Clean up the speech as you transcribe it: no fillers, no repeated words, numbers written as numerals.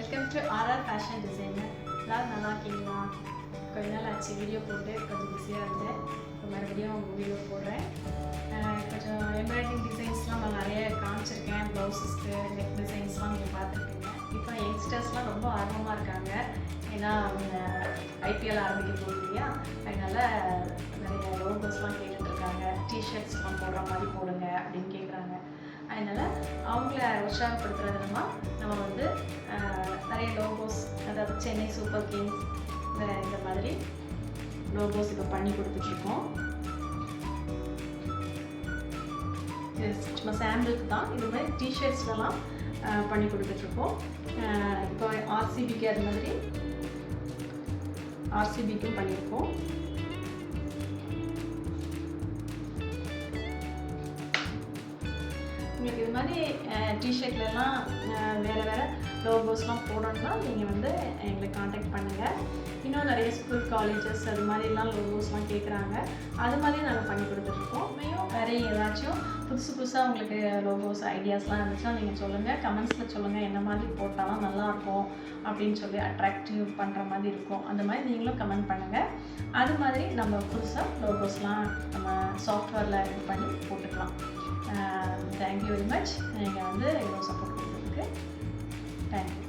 Welcome to RR fashion designer. எல்லாரும் நல்லா இருக்கீங்களா? கொஞ்ச நாள் ஆச்சு வீடியோ போட்டு, கொஞ்சம் பிஸியாக இருந்தேன். இப்போ மறுபடியும் வீடியோ போடுறேன். கொஞ்சம் எம்ப்ராய்டிங் டிசைன்ஸ்லாம் நான் நிறைய காமிச்சிருக்கேன். ப்ளவுஸஸ்க்கு நெக் டிசைன்ஸ்லாம் நீங்கள் பார்த்துருக்கீங்க. இப்போ யங்ஸ்டர்ஸ்லாம் ரொம்ப ஆர்வமாக இருக்காங்க. ஏன்னா அவங்க ஐபிஎல் ஆரம்பிக்க போகுது இல்லையா, அதனால் நிறைய லோகோஸ்லாம் கேட்டுட்ருக்காங்க. டிஷர்ட்ஸ்லாம் போடுற மாதிரி போடுங்க அப்படின்னு கேட்குறாங்க. அதனால் அவங்கள உற்சாகப்படுத்துறது நம்ம வந்து நிறைய லோகோஸ், அதாவது சென்னை சூப்பர் கிங்ஸ் இந்த மாதிரி லோகோஸ் இப்போ பண்ணி கொடுத்துட்ருக்கோம். இது சும்மா சாம்பிளுக்கு தான். இது மாதிரி டிஷர்ட்ஸ்லாம் பண்ணி கொடுத்துட்ருக்கோம். இப்போ ஆர்சிபிக்கு அது மாதிரி ஆர்சிபிக்கும் பண்ணியிருக்கோம். உங்களுக்கு இது மாதிரி டிஷர்ட்லலாம் வேறு லோகோஸ்லாம் போடணும்னா நீங்கள் வந்து எங்களை காண்டாக்ட் பண்ணுங்கள். இன்னும் நிறைய ஸ்கூல் காலேஜஸ் அது மாதிரிலாம் லோகோஸ்லாம் கேட்குறாங்க. அது மாதிரி நாங்கள் பண்ணி கொடுத்துட்ருக்கோம். இன்னும் வேறு ஏதாச்சும் புதுசாக உங்களுக்கு லோகோஸ் ஐடியாஸ்லாம் இருந்துச்சுன்னா நீங்கள் சொல்லுங்கள். கமெண்ட்ஸில் சொல்லுங்கள், என்ன மாதிரி போட்டாலும் நல்லாயிருக்கும் அப்படின்னு சொல்லி அட்ராக்டிவ் பண்ணுற மாதிரி இருக்கும். அந்த மாதிரி நீங்களும் கமெண்ட் பண்ணுங்கள். அது மாதிரி நம்ம புதுசாக லோகோஸ்லாம் நம்ம சாஃப்ட்வேரில் இது பண்ணி போட்டுக்கலாம். Thank you very much. நீங்கள் வந்து இவ்வளோ சப்போர்ட் கொடுத்ததுக்கு தேங்க்யூ.